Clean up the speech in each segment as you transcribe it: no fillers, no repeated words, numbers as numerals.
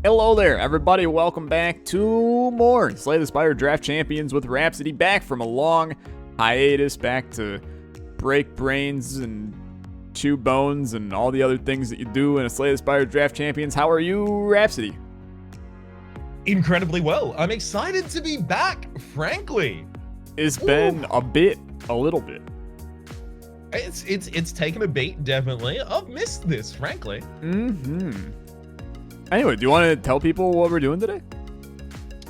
Hello there, everybody. Welcome back to more Slay the Spire Draft Champions with Rhapsody. Back from a long hiatus, back to break brains and chew bones and all the other things that you do in a Slay the Spire Draft Champions. How are you, Rhapsody? Incredibly well. I'm excited to be back, frankly. It's been a little bit. It's taken a beat, definitely. I've missed this, frankly. Anyway, do you want to tell people what we're doing today?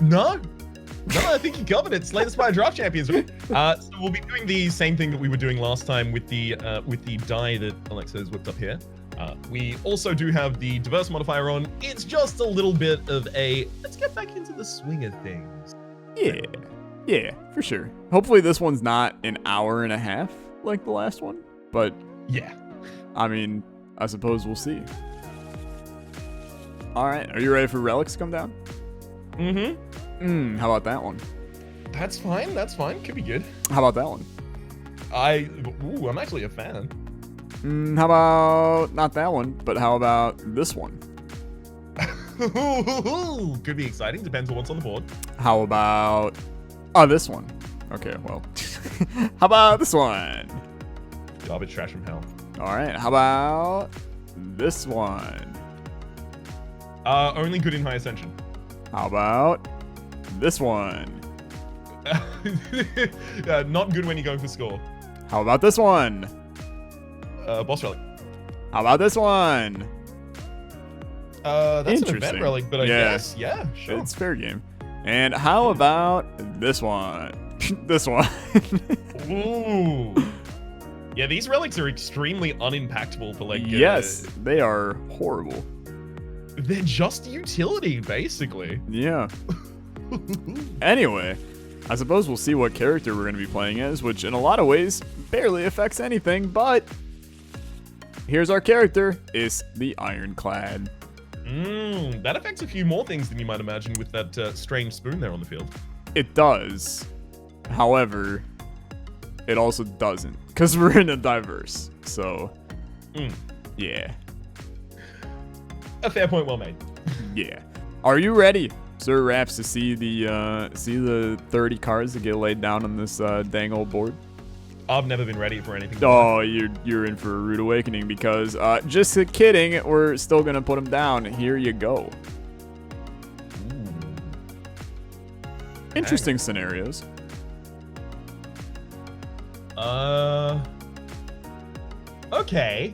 No, I think you covered it. Slay the Spire Draft Champions. So we'll be doing the same thing that we were doing last time with the die that Olexa has whipped up here. We also do have the diverse modifier on. It's just a little bit of a let's get back into the swing of things. Yeah, for sure. Hopefully this one's not an hour and a half like the last one, but yeah, I mean, I suppose we'll see. All right, are you ready for relics to come down? How about that one? That's fine. Could be good. How about that one? I'm actually a fan. How about not that one, but how about this one? Could be exciting. Depends on what's on the board. How about this one? Okay, well, how about this one? Garbage trash from hell. All right, how about this one? Only good in high ascension. How about this one? Not good when you're going for score. How about this one? Boss relic. How about this one? That's an event relic, but I guess, yeah, sure. It's fair game. And how about this one? This one. Ooh. Yeah, these relics are extremely unimpactful for like. Yes, they are horrible. They're just utility, basically. Yeah. Anyway, I suppose we'll see what character we're going to be playing as, which in a lot of ways barely affects anything, but here's our character. It's the Ironclad. That affects a few more things than you might imagine with that strange spoon there on the field. It does. However, it also doesn't, because we're in a diverse, so yeah. A fair point well made. Yeah. Are you ready, Sir Raps, to see the 30 cards that get laid down on this dang old board? I've never been ready for anything. Oh, you're in for a rude awakening because just kidding, we're still gonna put them down. Here you go. Interesting scenarios. Okay.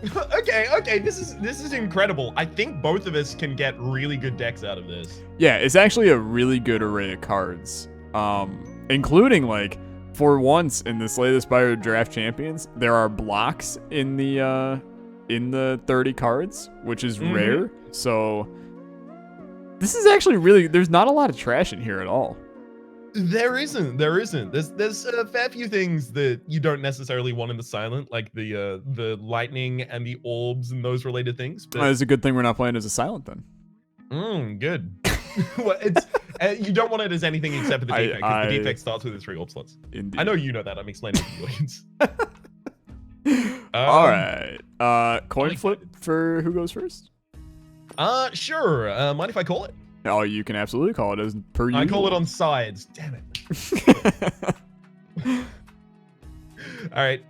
Okay, this is incredible. I think both of us can get really good decks out of this. Yeah, it's actually a really good array of cards. Including like for once in the Slay the Spire Draft Champions, there are blocks in the 30 cards, which is rare. So this is actually really, there's not a lot of trash in here at all. There isn't. There's a fair few things that you don't necessarily want in the silent, like the lightning and the orbs and those related things. But It's a good thing we're not playing as a silent then. Good. Well, it's you don't want it as anything except for the defect. Because the defect starts with its 3 orb slots. Indeed. I know you know that. I'm explaining it to the audience. All right. Coin flip for who goes first? Sure. Mind if I call it? Oh, you can absolutely call it as per usual. I call it on sides. Damn it. All right.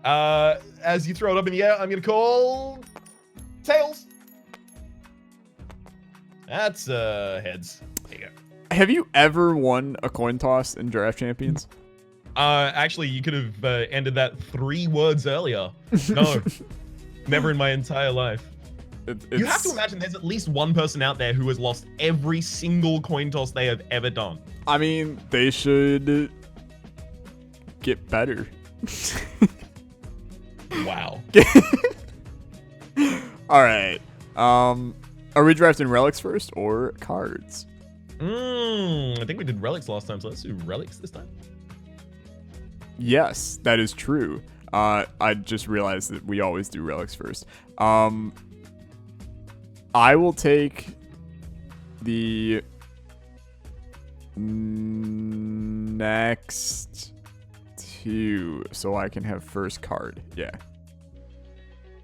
As you throw it up in the air, I'm gonna call tails. That's heads. There you go. Have you ever won a coin toss in Draft Champions? Actually, you could have ended that 3 words earlier. No, never in my entire life. You have to imagine there's at least one person out there who has lost every single coin toss they have ever done. I mean, they should get better. Wow. All right. Are we drafting relics first or cards? I think we did relics last time, so let's do relics this time. Yes, that is true. I just realized that we always do relics first. I will take the next 2 so I can have first card. Yeah.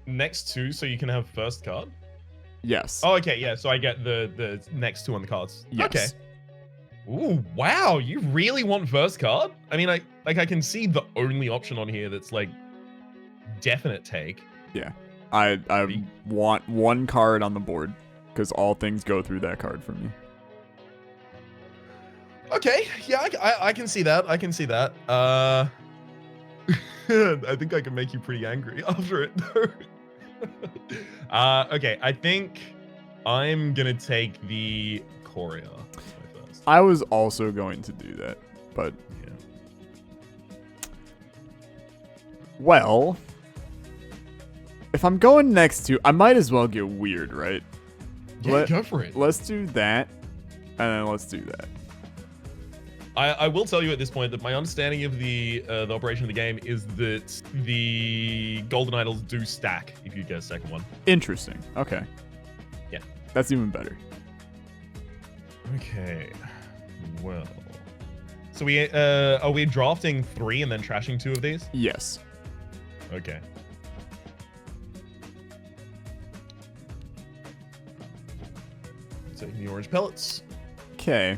Next 2 so you can have first card? Yes. Oh, okay, yeah. So I get the next 2 on the cards. Yes. Okay. Ooh, wow. You really want first card? I mean, I can see the only option on here that's like definite take. Yeah. I want 1 card on the board because all things go through that card for me. Okay, yeah, I can see that. I can see that. I think I can make you pretty angry after it, though. Okay, I think I'm gonna take the Courier first. I was also going to do that, but Yeah. Well, if I'm going next to, I might as well get weird, right? Yeah, go for it. Let's do that, and then let's do that. I will tell you at this point that my understanding of the operation of the game is that the golden idols do stack if you get a second one. Interesting. Okay. Yeah. That's even better. Okay. Well. So are we drafting 3 and then trashing 2 of these? Yes. Okay. Taking the orange pellets. Okay.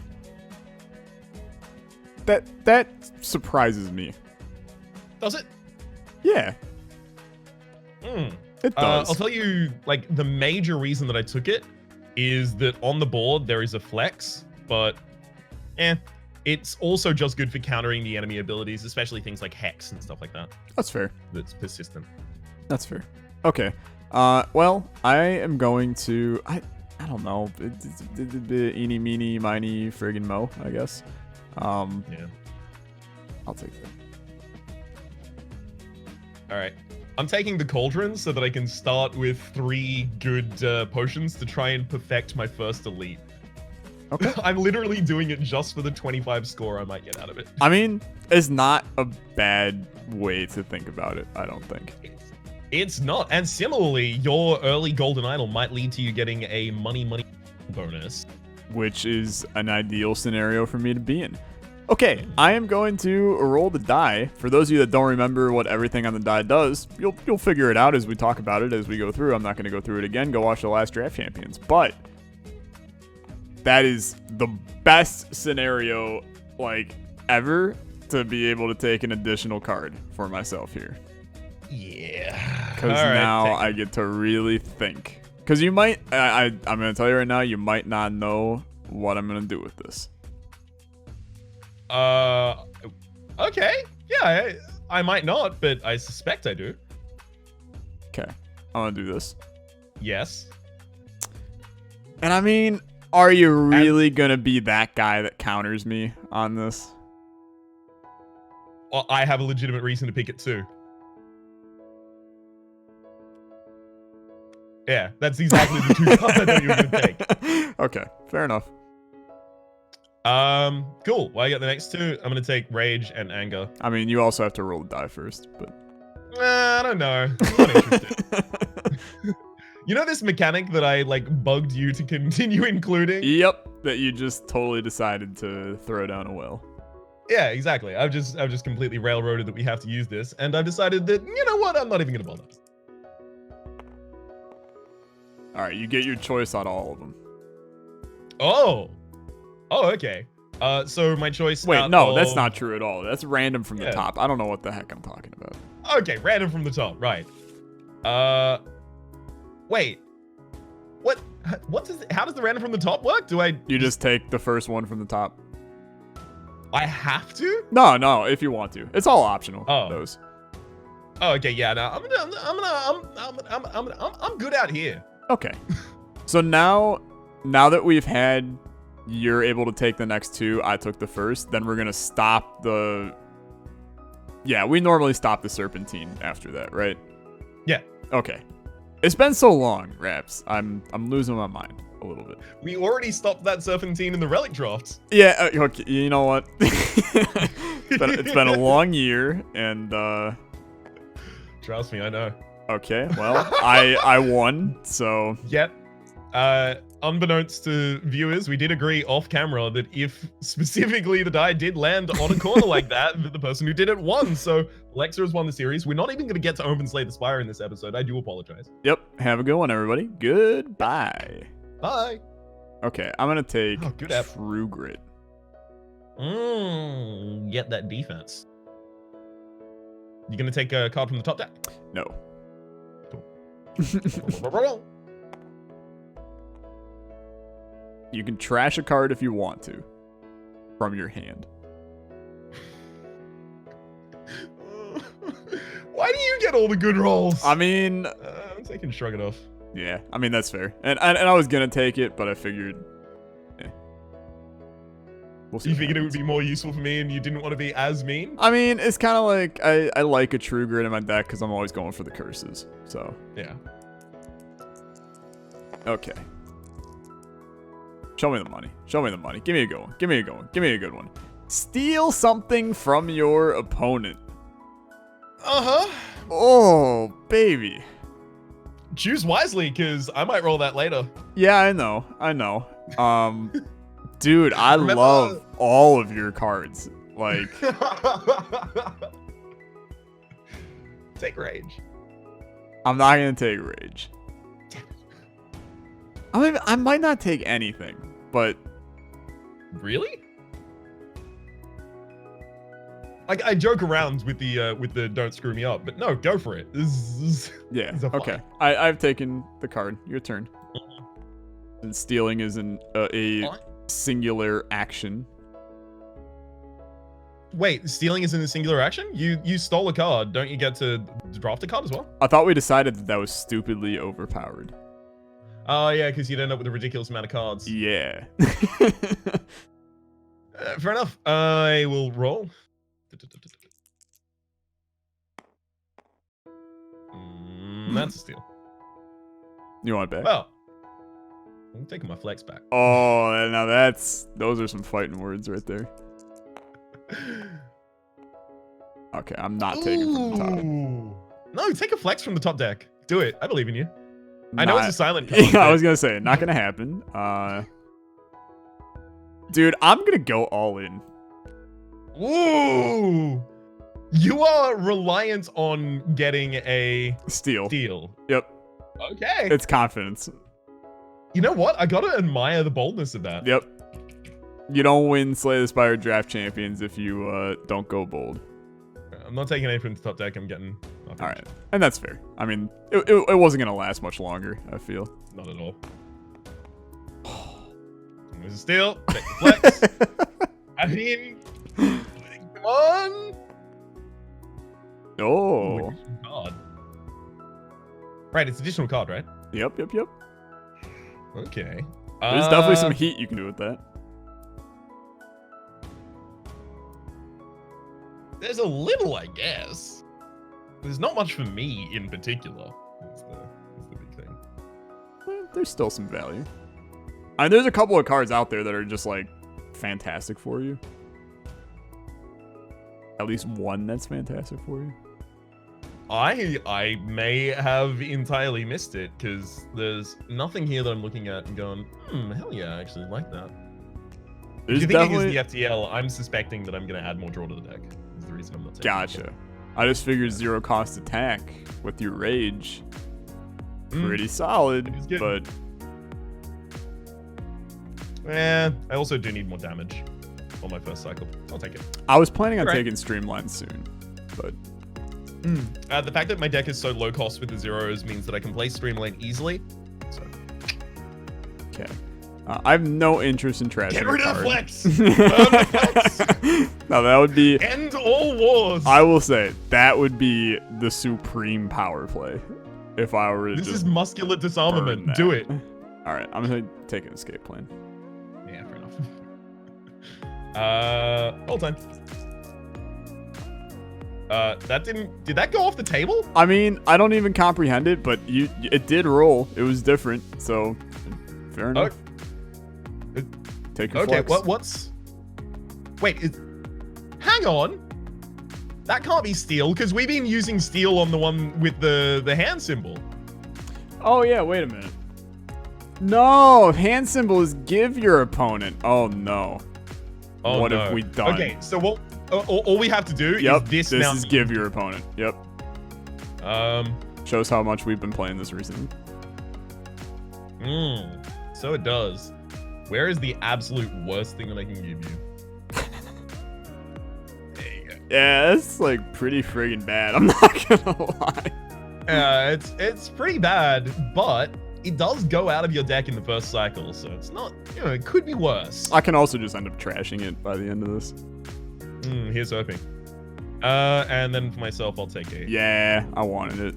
That surprises me. Does it? Yeah. It does. I'll tell you, like, the major reason that I took it is that on the board there is a flex, but it's also just good for countering the enemy abilities, especially things like Hex and stuff like that. That's fair. That's persistent. That's fair. Okay. Well, I am going to, I don't know, eeny, meeny, miny, friggin' mo, I guess. Yeah. I'll take that. All right. I'm taking the cauldron so that I can start with 3 good potions to try and perfect my first elite. Okay. I'm literally doing it just for the 25 score I might get out of it. I mean, it's not a bad way to think about it, I don't think. It's not. And similarly, your early golden idol might lead to you getting a money bonus. Which is an ideal scenario for me to be in. Okay, I am going to roll the die. For those of you that don't remember what everything on the die does, you'll figure it out as we talk about it as we go through. I'm not going to go through it again. Go watch the last Draft Champions. But that is the best scenario, like, ever to be able to take an additional card for myself here. Yeah. Because now I get to really think. Because you might, I'm going to tell you right now, you might not know what I'm going to do with this. Okay. Yeah, I might not, but I suspect I do. Okay. I'm going to do this. Yes. And I mean, are you really going to be that guy that counters me on this? Well, I have a legitimate reason to pick it too. Yeah, that's exactly the 2 cards I thought you were going to take. Okay, fair enough. Cool. Well, I got the next 2. I'm going to take Rage and Anger. I mean, you also have to roll the die first, but... I don't know. I'm not interested. You know this mechanic that I, like, bugged you to continue including? Yep, that you just totally decided to throw down a well. Yeah, exactly. I've just completely railroaded that we have to use this, and I've decided that, you know what, I'm not even going to bother. All right, you get your choice on all of them. Oh, okay. So my choice. Wait, no, that's not true at all. That's random from the Yeah. top. I don't know what the heck I'm talking about. Okay, random from the top, right? Wait, what? How does the random from the top work? You just take the first one from the top. I have to? No, if you want to. It's all optional. Oh. Those. Oh, okay, yeah. No, I'm good out here. Okay. So now that we've had, you're able to take the next 2, I took the first, then we're gonna stop the. Yeah, we normally stop the Serpentine after that, right? Yeah. Okay. It's been so long, Raps. I'm losing my mind a little bit. We already stopped that Serpentine in the relic drafts. Yeah. Okay. You know what? It's been a long year, and Trust me, I know. okay. Well, I won, so. Yep. Unbeknownst to viewers, we did agree off camera that if specifically the die did land on a corner like that, the person who did it won. So Olexa has won the series. We're not even going to get to open Slay the Spire in this episode. I do apologize. Yep. Have a good one, everybody. Goodbye. Bye. Okay, I'm going to take good app. True Grit. Get that defense. You going to take a card from the top deck? No. Cool. You can trash a card if you want to from your hand. Why do you get all the good rolls? I mean, I'm taking Shrug It Off. Yeah, I mean, that's fair. And I was going to take it, but I figured, we'll see. You figured it would be more useful for me and you didn't want to be as mean? I mean, it's kind of like, I like a True Grit in my deck because I'm always going for the curses. So, yeah. Okay. Show me the money. Show me the money. Give me a good one. Give me a good one. Give me a good one. Steal something from your opponent. Uh-huh. Oh, baby. Choose wisely, because I might roll that later. Yeah, I know. I know. Dude, I love all of your cards. Like, take Rage. I'm not gonna take Rage. I might not take anything, but really? Like, I joke around with the don't screw me up, but no, go for it. Yeah. Okay. I've taken the card. Your turn. And stealing is a singular action. Wait, stealing is in a singular action? You stole a card. Don't you get to draft a card as well? I thought we decided that was stupidly overpowered. Oh, yeah, because you'd end up with a ridiculous amount of cards. Yeah. Fair enough. I will roll. That's a steal. You want it back? Well, I'm taking my flex back. Oh, now those are some fighting words right there. Okay, I'm not taking from the top. No, take a flex from the top deck. Do it. I believe in you. I know it's a silent card. Yeah, I was gonna say, not gonna happen. Dude, I'm gonna go all in. Ooh! You are reliant on getting a steal. Yep. Okay. It's confidence. You know what? I gotta admire the boldness of that. Yep. You don't win Slay the Spire Draft Champions if you don't go bold. I'm not taking anything from the top deck. I'm getting... All right. And that's fair. I mean, it wasn't going to last much longer, I feel. Not at all. There's a steal. Take the flex. I mean... Come on! Oh. Card. Right, it's additional card, right? Yep. Okay. There's definitely some heat you can do with that. There's a little, I guess. There's not much for me in particular. That's the big thing. Well, there's still some value. I mean, there's a couple of cards out there that are just like fantastic for you. At least one that's fantastic for you. I may have entirely missed it because there's nothing here that I'm looking at and going, hell yeah, I actually like that. If you think it is the FTL, I'm suspecting that I'm going to add more draw to the deck. Is the reason I'm not taking Gotcha. I just figured zero cost attack with your rage. Pretty solid, but... Eh, I also do need more damage on my first cycle. I'll take it. I was planning on taking Streamline soon, but... The fact that my deck is so low cost with the zeros means that I can play Streamline easily. So. Okay. I have no interest in trashing Get rid of the flex! No, that would be... End all wars! I will say, that would be the supreme power play. If I were to This is muscular disarmament. Do it. Alright, I'm going to take an escape plan. Yeah, fair enough. Hold time. That didn't... Did that go off the table? I mean, I don't even comprehend it, but it did roll. It was different, so... Fair enough. Take a flex. What's... Wait, hang on. That can't be steel, because we've been using steel on the one with the hand symbol. Oh, yeah, wait a minute. No, hand symbol is give your opponent. Oh no. Oh, what no. have we done? Okay, so what? All we have to do Yep, is this. This now is give your opponent. Yep. Shows how much we've been playing this recently. So it does. Where is the absolute worst thing that I can give you? There you go. Yeah, that's like pretty friggin' bad. I'm not gonna lie. It's pretty bad, but it does go out of your deck in the first cycle, so it's not, it could be worse. I can also just end up trashing it by the end of this. Here's hoping. And then for myself, I'll take a. Yeah, I wanted it.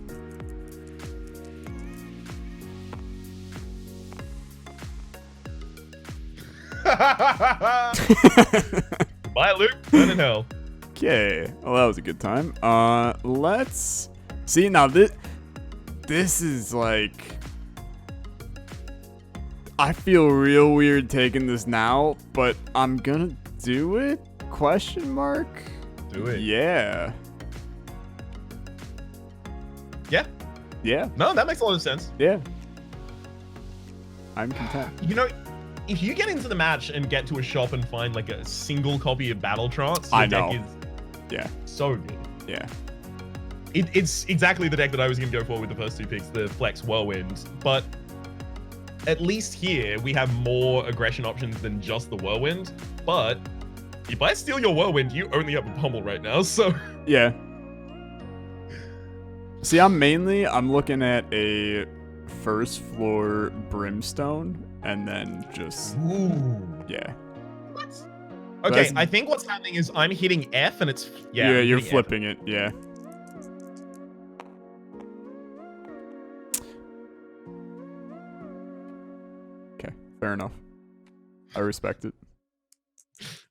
Bye, Luke. Burn in hell. Okay, well that was a good time. Let's see now. This is like, I feel real weird taking this now, but I'm gonna do it? Question mark? Do it. Yeah. Yeah. Yeah. No, that makes a lot of sense. Yeah. I'm content. If you get into the match and get to a shop and find like a single copy of Battle Trance, I your know. deck is Yeah. so good. Yeah. It's exactly the deck that I was going to go for with the first two picks, the Flex Whirlwind. But at least here, we have more aggression options than just the Whirlwind. But if I steal your Whirlwind, you only have a pummel right now, so... Yeah. See, I'm looking at a first floor Brimstone, and then just... Ooh. Yeah. What? Okay, I think what's happening is I'm hitting F, and it's... Yeah, you're flipping it, yeah. Okay, fair enough. I respect it.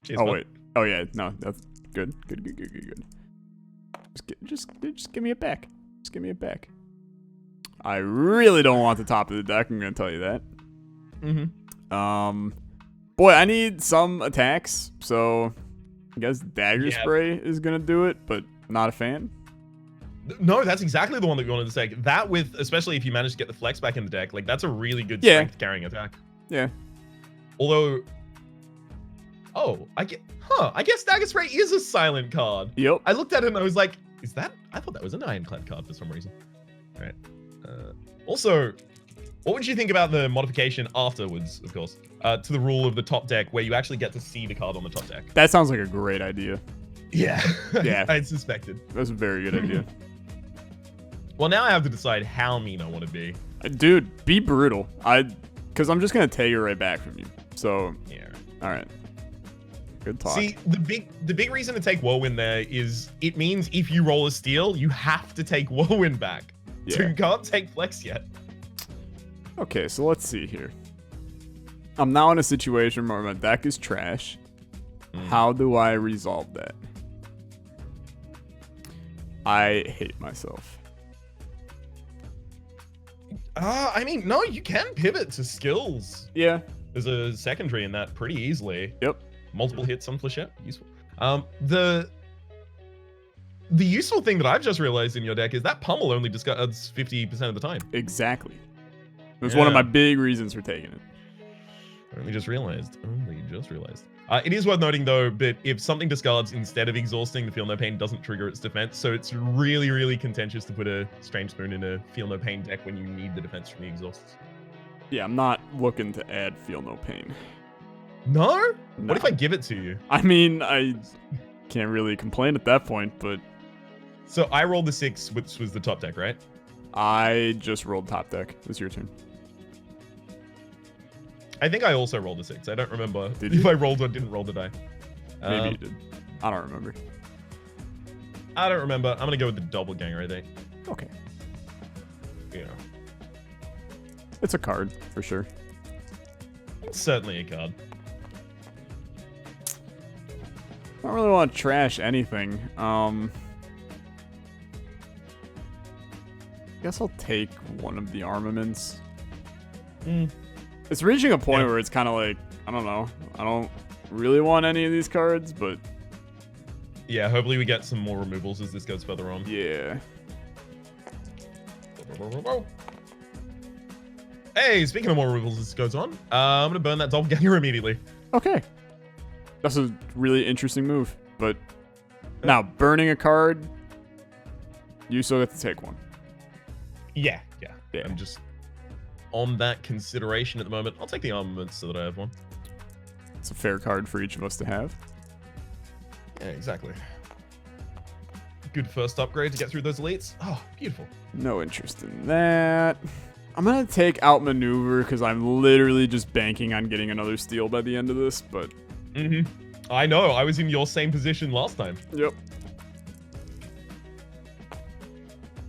Cheers, Oh, bud. wait. Oh, yeah, no, that's good. Good. Just give me it back. Just give me it back. I really don't want the top of the deck, I'm gonna tell you that. Boy, I need some attacks, so I guess Dagger Spray is gonna do it, but not a fan. No, that's exactly the one that we wanted to take. That with, especially if you manage to get the Flex back in the deck, like that's a really good strength carrying attack. Yeah. Although, I guess Dagger Spray is a silent card. Yep. I looked at it and I was like, is that? I thought that was an Ironclad card for some reason. All right. Also, what would you think about the modification afterwards, of course, to the rule of the top deck where you actually get to see the card on the top deck? That sounds like a great idea. Yeah. Yeah. I suspected. That's a very good idea. Well, now I have to decide how mean I want to be. Dude, be brutal. Because I'm just going to take it right back from you. So, Yeah. All right. Good talk. See, the big reason to take Whirlwind there is it means if you roll a steal, you have to take Whirlwind back. Yeah. So you can't take Flex yet. Okay, so let's see here. I'm now in a situation where my deck is trash. How do I resolve that? I hate myself. I mean, no, you can pivot to skills. Yeah. There's a secondary in that pretty easily. Yep. Multiple hits on Flechette. Useful. The useful thing that I've just realized in your deck is that pummel only discards 50% of the time. Exactly. It was one of my big reasons for taking it. Only just realized. It is worth noting though, but if something discards instead of exhausting, the Feel No Pain doesn't trigger its defense. So it's really, really contentious to put a Strange Spoon in a Feel No Pain deck when you need the defense from the exhausts. Yeah, I'm not looking to add Feel No Pain. No? What if I give it to you? I mean, I can't really complain at that point, but... So I rolled the 6, which was the top deck, right? I just rolled top deck. It's your turn. I think I also rolled a 6. I don't remember Did if you? I rolled or didn't roll the die. Maybe you did. I don't remember. I don't remember. I'm going to go with the doppelganger, I think. Okay. Yeah. It's a card, for sure. It's certainly a card. I don't really want to trash anything. Guess I'll take one of the armaments. It's reaching a point where it's kind of like, I don't know. I don't really want any of these cards, but... Yeah, hopefully we get some more removals as this goes further on. Yeah. Hey, speaking of more removals, this goes on. I'm gonna burn that doppelganger immediately. Okay. That's a really interesting move. But now, burning a card, you still get to take one. Yeah. Yeah. I'm just on that consideration at the moment. I'll take the armaments so that I have one. It's a fair card for each of us to have. Yeah, exactly. Good first upgrade to get through those elites. Oh, beautiful. No interest in that. I'm going to take out maneuver because I'm literally just banking on getting another steal by the end of this, but... Mm-hmm. I know. I was in your same position last time. Yep.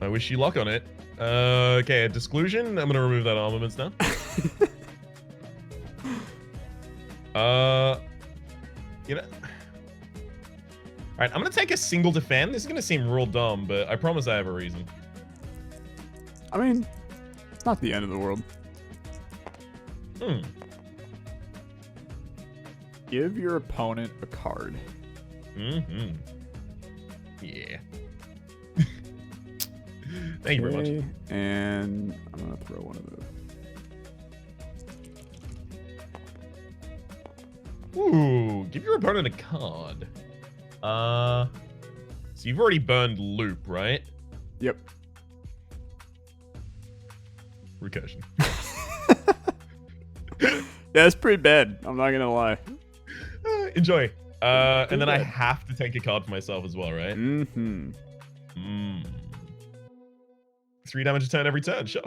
I wish you luck on it. Okay, a disclusion. I'm going to remove that armaments now. You know... Alright, I'm going to take a single defend. This is going to seem real dumb, but I promise I have a reason. I mean, it's not the end of the world. Give your opponent a card. Mm-hmm. Yeah. Thank you very much. And I'm going to throw one of those. Ooh, give your opponent a card. So you've already burned loop, right? Yep. Recursion. Yeah, that's pretty bad. I'm not gonna lie. Enjoy. And then I have to take a card for myself as well, right? Mm-hmm. 3 damage a turn every turn, sure.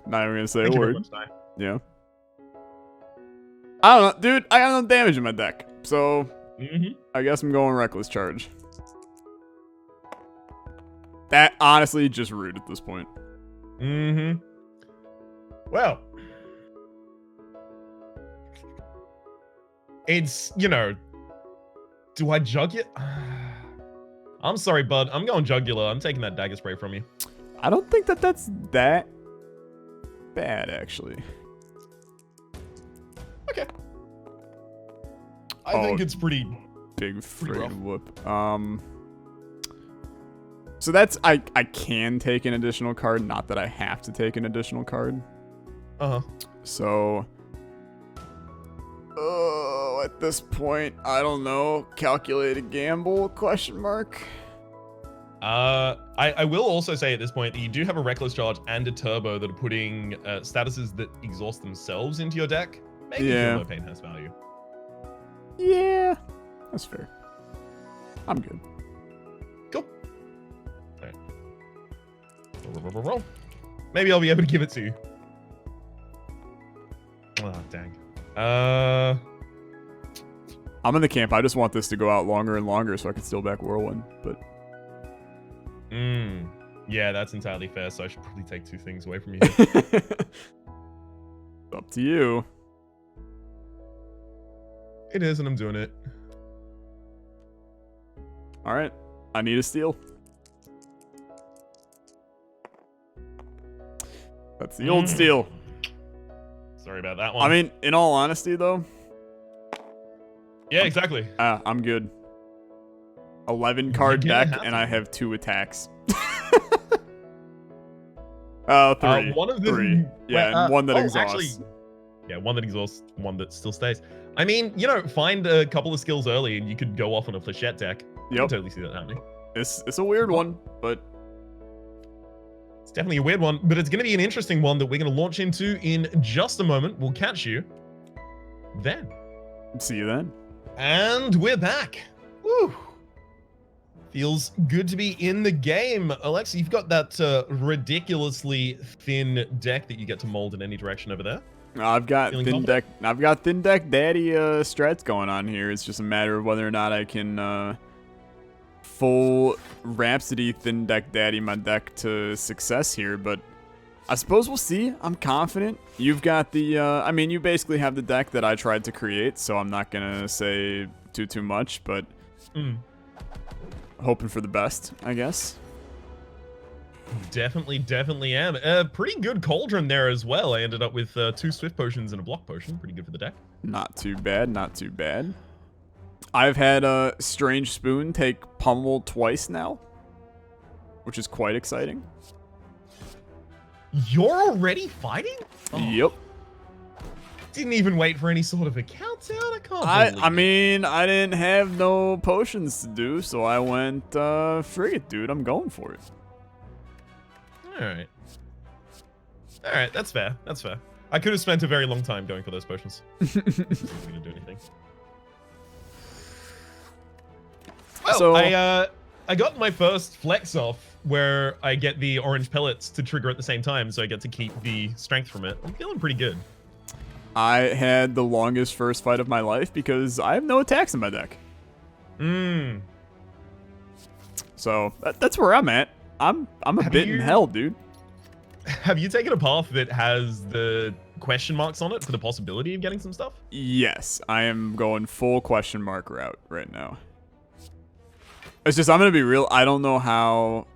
Not even gonna say Thank a you very word. much, Ty. Yeah. I don't know, dude. I got no damage in my deck, so I guess I'm going reckless charge. That honestly just rude at this point. Well, it's, you know, do I jug it? I'm sorry, bud. I'm going jugular. I'm taking that dagger spray from you. I don't think that that's that bad, actually. Okay. I think it's pretty big rough. friggin' whoop. So that's I can take an additional card, not that I have to take an additional card. So at this point, I don't know. Calculate a gamble? Question mark. I will also say at this point that you do have a reckless charge and a turbo that are putting statuses that exhaust themselves into your deck. Maybe Low Pain has value. Yeah, that's fair. I'm good. Cool. All right. Roll. Maybe I'll be able to give it to you. Oh, dang. I'm in the camp. I just want this to go out longer and longer so I can steal back Whirlwind, but... Yeah, that's entirely fair, so I should probably take 2 things away from you. Up to you. It is, and I'm doing it. Alright. I need a steal. That's the old steal. Sorry about that one. I mean, in all honesty, though... Yeah, exactly. I'm good. 11 card deck, and I have 2 attacks. 3. One of them, 3. Yeah, and one that exhausts. Actually, yeah, one that exhausts, one that still stays. I mean, you know, find a couple of skills early, and you could go off on a flechette deck. I can totally see that happening. It's a weird one, but... It's definitely a weird one, but it's going to be an interesting one that we're going to launch into in just a moment. We'll catch you then. See you then. And we're back. Woo! Feels good to be in the game. Olexa, you've got that ridiculously thin deck that you get to mold in any direction over there. I've got thin deck daddy strats going on here. It's just a matter of whether or not I can full Rhapsody thin deck daddy my deck to success here, but I suppose we'll see. I'm confident. You've got the I mean, you basically have the deck that I tried to create, so I'm not gonna say too much, but hoping for the best, I guess. Definitely am. A pretty good cauldron there as well. I ended up with 2 swift potions and a block potion. Pretty good for the deck. Not too bad, not too bad. I've had a Strange Spoon take Pummel twice now, which is quite exciting. You're already fighting? Oh, Yep. didn't even wait for any sort of a countdown. I can't believe I mean, I didn't have no potions to do, so I went, frigate, dude. I'm going for it. Alright. Alright, that's fair. That's fair. I could have spent a very long time going for those potions. Isn't gonna do anything. Well, So- I got my first flex off where I get the orange pellets to trigger at the same time, so I get to keep the strength from it. I'm feeling pretty good. I had the longest first fight of my life because I have no attacks in my deck. So that's where I'm at. I'm a bit in hell, dude. Have you taken a path that has the question marks on it for the possibility of getting some stuff? Yes, I am going full question mark route right now. It's just, I'm gonna be real, I don't know how,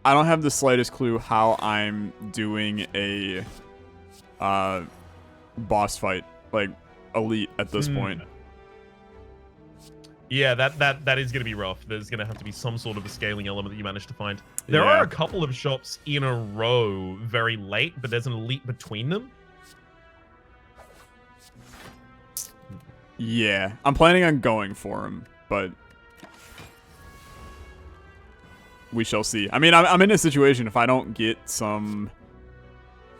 I don't have the slightest clue how I'm doing a boss fight, like elite at this point. Yeah, that is going to be rough. There's going to have to be some sort of a scaling element that you manage to find. There Yeah. are a couple of shops in a row very late, but there's an elite between them. Yeah, I'm planning on going for him, but we shall see. I mean, I'm in a situation if I don't get some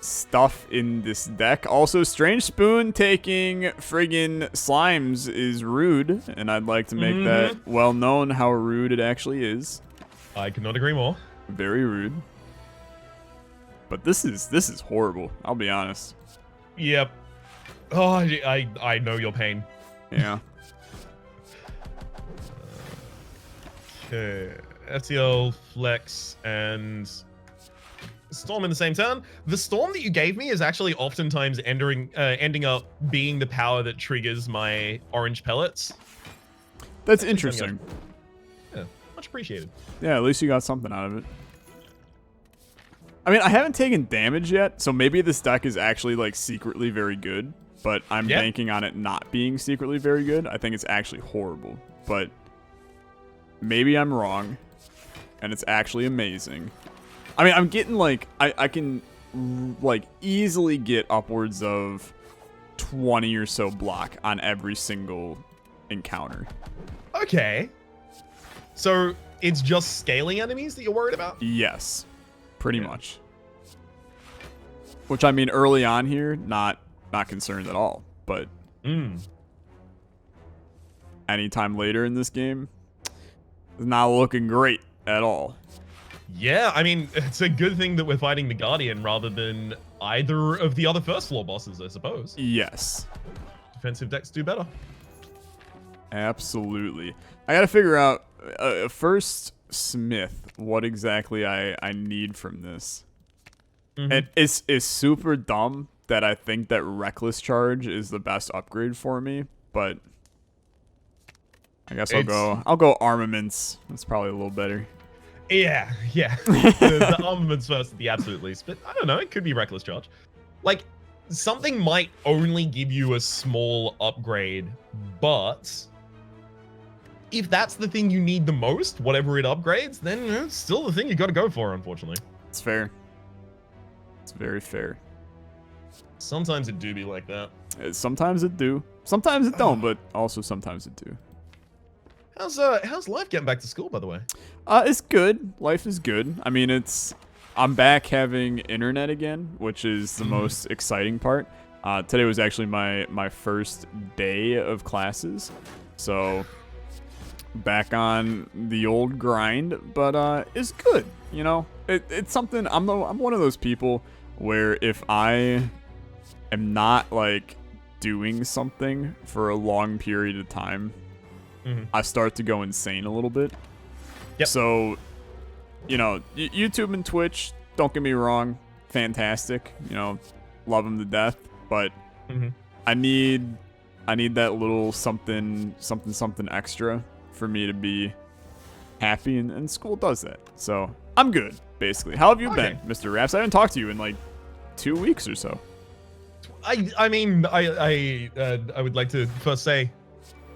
stuff in this deck. Also, Strange Spoon taking friggin' slimes is rude, and I'd like to make that well known how rude it actually is. I could not agree more. Very rude. But this is horrible, I'll be honest. Yep. Oh, I know your pain. Yeah. Okay. FTL, Flex, and Storm in the same turn. The Storm that you gave me is actually oftentimes ending up being the power that triggers my orange pellets. That's interesting. Yeah, much appreciated. Yeah, at least you got something out of it. I mean, I haven't taken damage yet, so maybe this deck is actually, like, secretly very good, but I'm banking on it not being secretly very good. I think it's actually horrible, but maybe I'm wrong, and it's actually amazing. I mean, I'm getting, like, I can, like, easily get upwards of 20 or so block on every single encounter. Okay. So, it's just scaling enemies that you're worried about? Yes. Pretty much. Which, I mean, early on here, not concerned at all. But anytime later in this game, it's not looking great at all. Yeah, I mean, it's a good thing that we're fighting the Guardian rather than either of the other first floor bosses, I suppose. Yes. Defensive decks do better. Absolutely. I gotta figure out, first, Smith, what exactly I need from this. And it's super dumb that I think that Reckless Charge is the best upgrade for me, but I guess I'll go Armaments. That's probably a little better. Yeah. the armaments first at the absolute least, but I don't know, it could be Reckless Charge. Like, something might only give you a small upgrade, but if that's the thing you need the most, whatever it upgrades, then it's still the thing you gotta go for, unfortunately. It's fair. It's very fair. Sometimes it do be like that. Sometimes it do. Sometimes it don't, but also sometimes it do. How's life getting back to school, by the way? It's good. Life is good. I mean, I'm back having internet again, which is the most exciting part. Today was actually my first day of classes, so back on the old grind, but it's good. You know, it's something. I'm one of those people where if I am not like doing something for a long period of time, I start to go insane a little bit. Yep. So, you know, YouTube and Twitch, don't get me wrong, fantastic. You know, love them to death. But I need that little something extra for me to be happy, and school does that. So I'm good. basically. How have you Okay. been, Mr. Raps? I haven't talked to you in like 2 weeks or so. I mean, I would like to first say,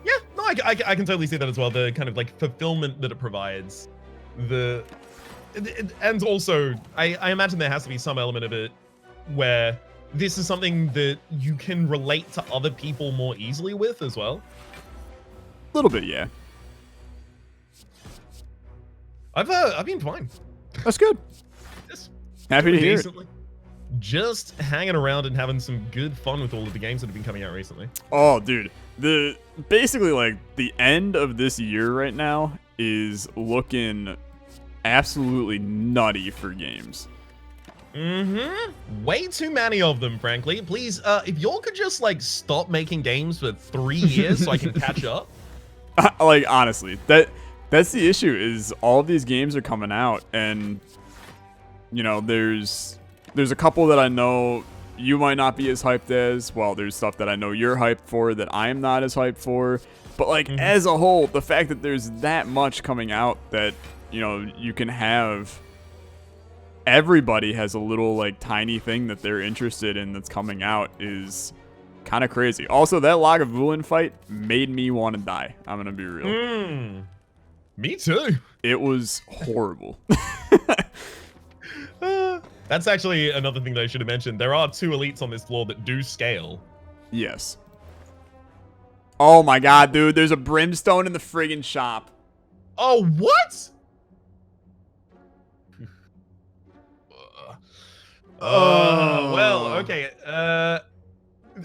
yeah, no, I can totally see that as well. The kind of like fulfillment that it provides, and also I imagine there has to be some element of it where this is something that you can relate to other people more easily with as well. A little bit, yeah. I've been fine. That's good. Just Happy to hear it. decently. Just hanging around and having some good fun with all of the games that have been coming out recently. Oh, dude. Basically, like, the end of this year right now is looking absolutely nutty for games. Way too many of them, frankly. Please, if y'all could just, like, stop making games for 3 years so I can catch up. Like, honestly, that's the issue, is all of these games are coming out, and, you know, there's a couple that I know you might not be as hyped as. Well, there's stuff that I know you're hyped for that I am not as hyped for. But, like, as a whole, the fact that there's that much coming out that, you know, you can have... Everybody has a little, like, tiny thing that they're interested in that's coming out is kind of crazy. Also, that Lagavulin fight made me want to die. I'm going to be real. Me too. It was horrible. That's actually another thing that I should have mentioned. There are 2 elites on this floor that do scale. Yes. Oh my god, dude. There's a brimstone in the friggin' shop. Oh, what? Well, okay.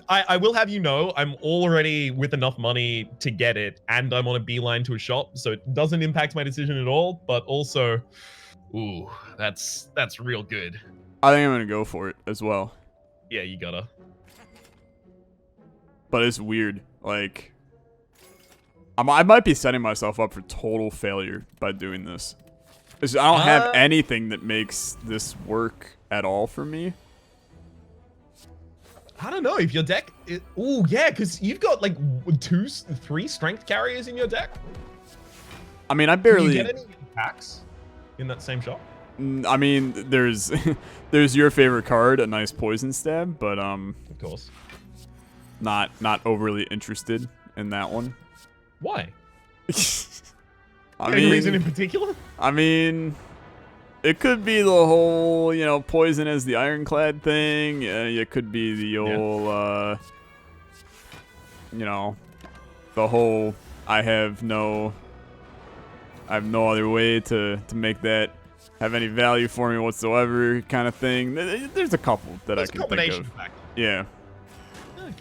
I will have you know, I'm already with enough money to get it, and I'm on a beeline to a shop, so it doesn't impact my decision at all, but also, ooh, that's real good. I think I'm gonna go for it as well. Yeah, you gotta. But it's weird. Like, I might be setting myself up for total failure by doing this. 'Cause I don't have anything that makes this work at all for me. I don't know if your deck. Oh yeah, because you've got like 2, 3 strength carriers in your deck. I mean, I Can barely. you get any packs in that same shop? I mean, there's there's your favorite card, a nice poison stab, but Of course. not overly interested in that one. Why? I Any mean, reason in particular? I mean, it could be the whole, you know, poison as the ironclad thing. It could be the old, you know, the whole I have no other way to make that have any value for me whatsoever kind of thing. There's a couple that I can think of. Yeah. Okay.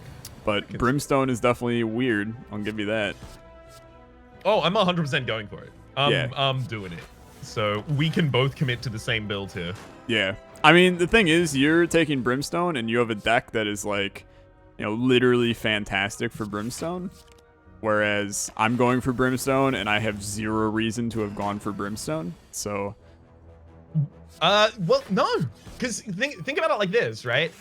But Brimstone is definitely weird. I'll give you that. Oh, I'm 100% going for it. Yeah. I'm doing it. So we can both commit to the same build here. Yeah. I mean, the thing is, you're taking Brimstone, and you have a deck that is, like, you know, literally fantastic for Brimstone. Whereas I'm going for Brimstone, and I have zero reason to have gone for Brimstone. So... Well, no. Because think about it like this, right?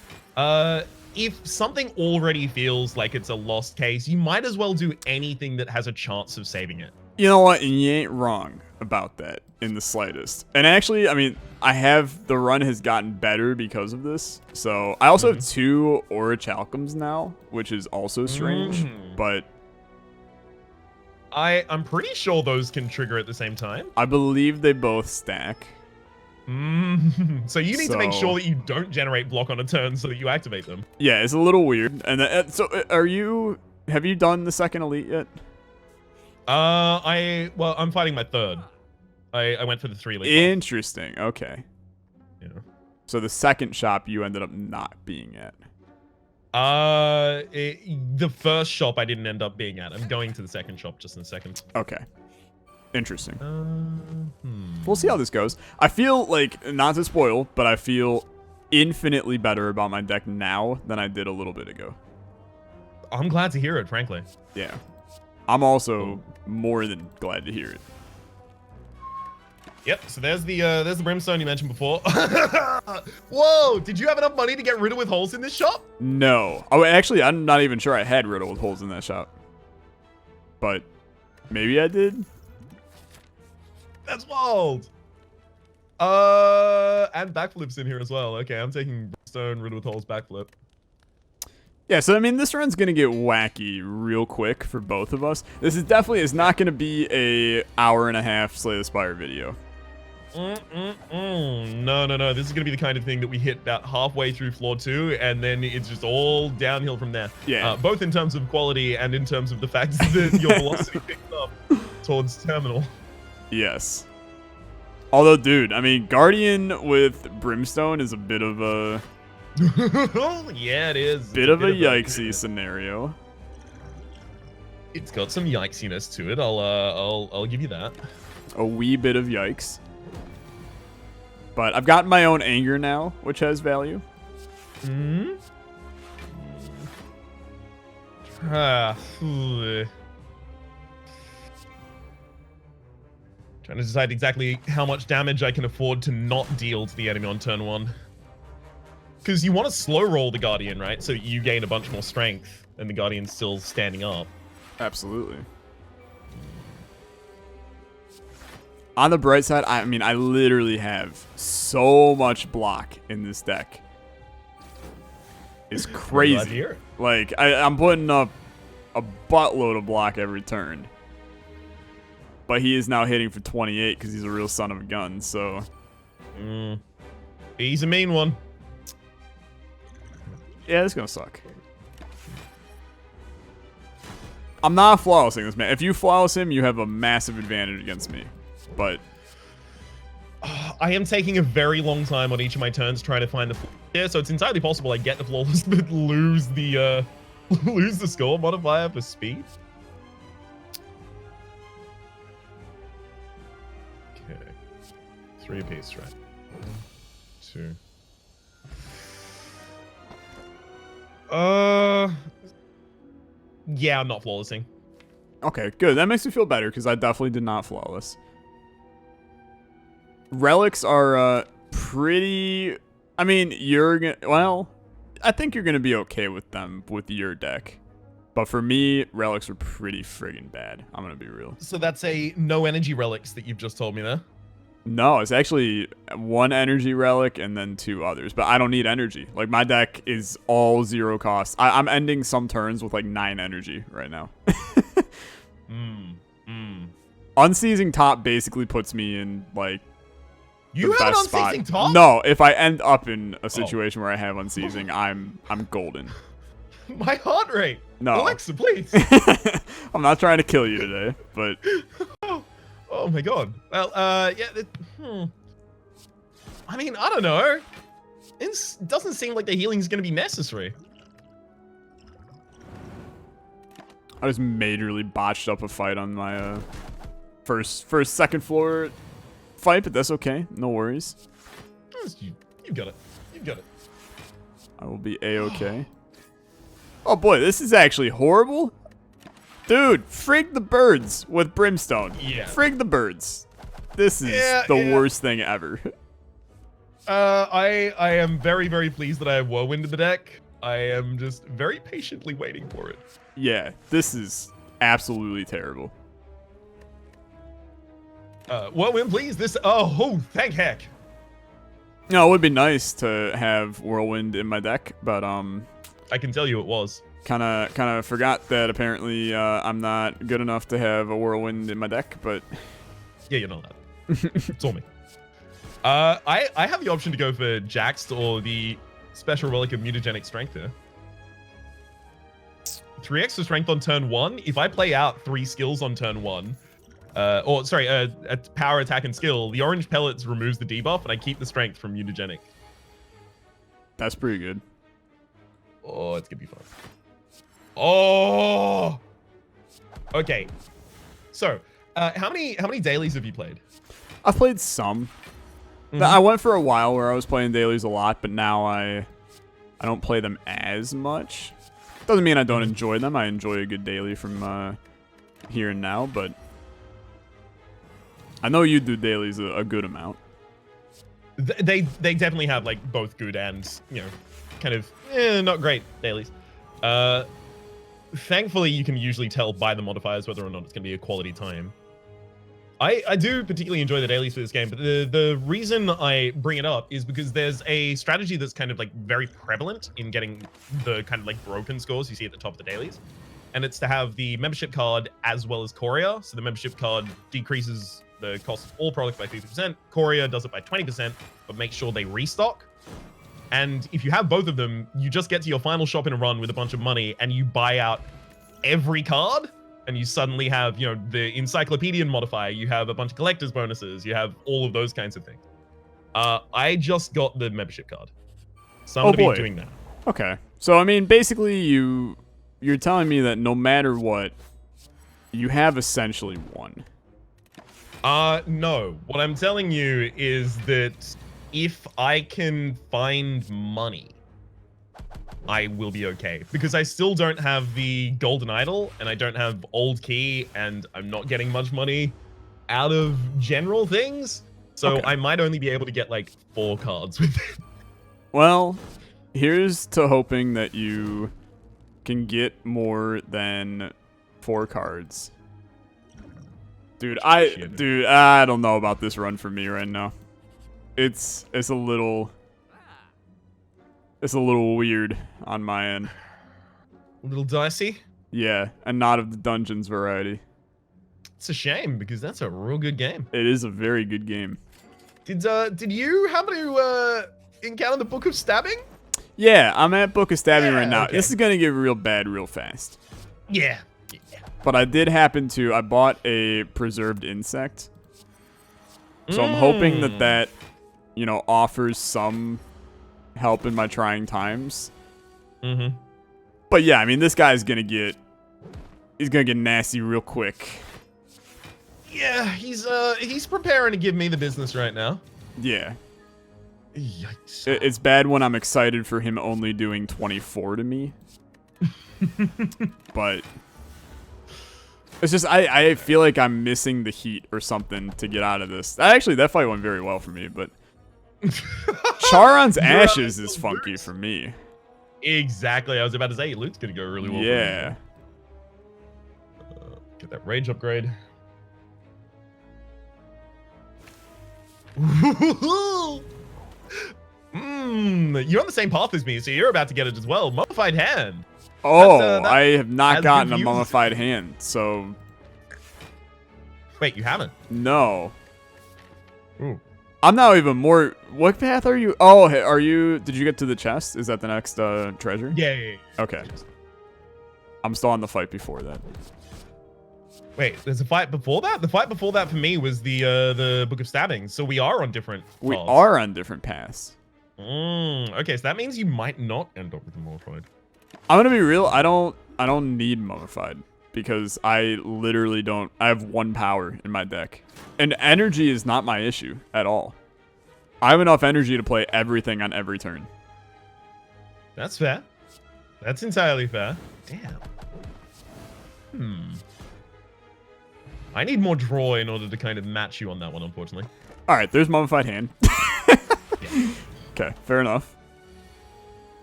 If something already feels like it's a lost case, you might as well do anything that has a chance of saving it. You know what? And you ain't wrong about that in the slightest. And actually, I mean, the run has gotten better because of this. So I also have 2 Orichalcums now, which is also strange, but I'm pretty sure those can trigger at the same time. I believe they both stack. So you need to make sure that you don't generate block on a turn so that you activate them. Yeah, it's a little weird. And have you done the second elite yet? I'm fighting my 3rd. I went for the 3 elite. Interesting. Okay. Yeah. So the second shop you ended up not being at. The first shop I didn't end up being at. I'm going to the second shop just in a second. Okay. Interesting. We'll see how this goes. I feel like, not to spoil, but I feel infinitely better about my deck now than I did a little bit ago. I'm glad to hear it, frankly. Yeah. I'm also more than glad to hear it. Yep, so there's the brimstone you mentioned before. Whoa, did you have enough money to get Riddle with holes in this shop? No. Oh, actually, I'm not even sure I had Riddle with holes in that shop. But maybe I did. That's wild. And backflips in here as well. Okay, I'm taking Brimstone, Riddle with Holes, backflip. Yeah, so I mean, this run's gonna get wacky real quick for both of us. This is not gonna be a hour-and-a-half Slay the Spire video. No. This is gonna be the kind of thing that we hit about halfway through floor 2, and then it's just all downhill from there. Yeah. Both in terms of quality and in terms of the fact that your velocity picks up towards terminal. Yes. Although, dude, I mean, Guardian with Brimstone is a bit of a... Yeah, it is. Bit of a yikesy scenario. It's got some yikesiness to it. I'll give you that. A wee bit of yikes. But I've gotten my own anger now, which has value. Trying to decide exactly how much damage I can afford to not deal to the enemy on turn 1. Because you want to slow roll the Guardian, right? So you gain a bunch more strength, and the Guardian's still standing up. Absolutely. On the bright side, I mean, I literally have so much block in this deck. It's crazy. Glad to hear it. Like, I'm putting up a buttload of block every turn. But he is now hitting for 28 because he's a real son of a gun, so... He's a mean one. Yeah, this is gonna suck. I'm not flawlessing this man. If you flawless him, you have a massive advantage against me. But I am taking a very long time on each of my turns trying to find the yeah, so it's entirely possible I get the flawless but lose the lose the score modifier for speed. Okay. 3 apiece, right? 1, 2. Yeah, I'm not flawlessing. okay, good. That makes me feel better because I definitely did not flawless. Relics are pretty... I mean, you're gonna... Well, I think you're gonna be okay with them with your deck. But for me, relics are pretty friggin' bad. I'm gonna be real. So that's a no energy relics that you've just told me there? No, it's actually 1 energy relic and then 2 others. But I don't need energy. Like, my deck is all 0 cost. I'm ending some turns with, like, 9 energy right now. Unseizing top basically puts me in, like, you the have best an unseizing spot. top? No, if I end up in a situation where I have unseizing, I'm golden. My heart rate. No. Alexa, please. I'm not trying to kill you today, but... Oh my god. Well, yeah. I mean, I don't know. It doesn't seem like the healing is going to be necessary. I just majorly botched up a fight on my second floor fight, but that's okay. No worries. You got it. You got it. I will be a-okay. Oh boy, this is actually horrible. Dude, frig the birds with Brimstone. Yeah. Frig the birds. This is the worst thing ever. I am very, very pleased that I have Whirlwind in the deck. I am just very patiently waiting for it. Yeah, this is absolutely terrible. Whirlwind, please. Oh, thank heck. No, it would be nice to have Whirlwind in my deck, but I can tell you it was. kind of forgot that apparently I'm not good enough to have a Whirlwind in my deck, but Yeah, you're not that. It's all me. I have the option to go for Jaxed or the special relic of mutagenic strength here. 3 extra strength on turn 1. If I play out 3 skills on turn 1, a power, attack, and skill, the orange pellets removes the debuff, and I keep the strength from mutagenic. that's pretty good. Oh, it's gonna be fun. Oh. Okay. So, how many dailies have you played? I've played some. I went for a while where I was playing dailies a lot, but now I don't play them as much. Doesn't mean I don't enjoy them. I enjoy a good daily from here and now, but I know you do dailies a good amount. They definitely have like both good and, you know, kind of not great dailies. Thankfully, you can usually tell by the modifiers whether or not it's going to be a quality time. I do particularly enjoy the dailies for this game, but the reason I bring it up is because there's a strategy that's kind of like very prevalent in getting the kind of like broken scores you see at the top of the dailies. And it's to have the membership card as well as Courier. So the membership card decreases the cost of all products by 50%. Courier does it by 20%, but make sure they restock. And if you have both of them, you just get to your final shop in a run with a bunch of money and you buy out every card. And you suddenly have, you know, the encyclopedian modifier. You have a bunch of collector's bonuses. You have all of those kinds of things. I just got the membership card. So I'm going to be doing that. Okay. So, I mean, basically you're telling me that no matter what, you have essentially won. No. What I'm telling you is that if I can find money, I will be okay. Because I still don't have the golden idol, and I don't have old key, and I'm not getting much money out of general things. So okay. I might only be able to get like 4 cards with it. Well, here's to hoping that you can get more than 4 cards. Dude, I don't know about this run for me right now. It's a little weird on my end. A little dicey? Yeah, and not of the dungeons variety. It's a shame because that's a real good game. It is a very good game. Did you happen to encounter the Book of Stabbing? Yeah, I'm at Book of Stabbing right now. Okay. This is gonna get real bad real fast. Yeah. But I did happen to, I bought a preserved insect. So I'm hoping that, you know, offers some help in my trying times. Mm-hmm. But yeah, I mean, this guy's gonna get, he's gonna get nasty real quick. Yeah, he's preparing to give me the business right now. Yeah. Yikes. It's bad when I'm excited for him only doing 24 to me. But it's just, I feel like I'm missing the heat or something to get out of this. Actually, that fight went very well for me, but Charon's Ashes is funky for me. Exactly. I was about to say, loot's gonna go really well. Yeah. Get that rage upgrade. You're on the same path as me, so you're about to get it as well. Mummified hand. Oh, I have not gotten a reviews. mummified hand, so... Wait, you haven't? No. Ooh. I'm now even more... What path are you... Oh, are you... Did you get to the chest? Is that the next treasure? Yeah. Okay. I'm still on the fight before that. Wait, there's a fight before that? The fight before that for me was the Book of Stabbing, so we are on different paths. We are on different paths. Okay, so that means you might not end up with a mummified. I'm gonna be real. I don't need mummified because I literally don't. I have 1 power in my deck, and energy is not my issue at all. I have enough energy to play everything on every turn. That's fair. That's entirely fair. Damn. I need more draw in order to kind of match you on that one, unfortunately. All right, there's mummified hand. Yeah. Okay, fair enough.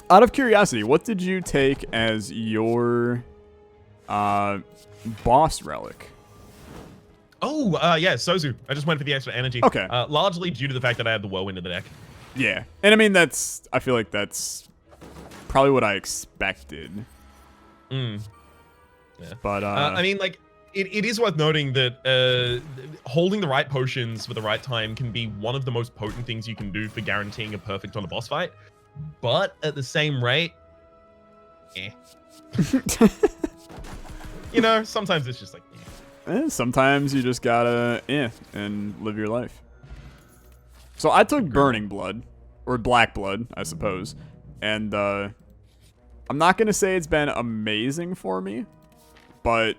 Out of curiosity, what did you take as your boss relic? Oh, yeah, Sozu. I just went for the extra energy. Okay. Largely due to the fact that I had the whirlwind in the deck. Yeah, and I mean I feel like that's probably what I expected. Yeah. But I mean, like, it is worth noting that holding the right potions for the right time can be one of the most potent things you can do for guaranteeing a perfect on a boss fight. But at the same rate, you know, sometimes it's just like, sometimes you just gotta and live your life. So I took Burning Blood, or Black Blood, I suppose, and I'm not gonna say it's been amazing for me, but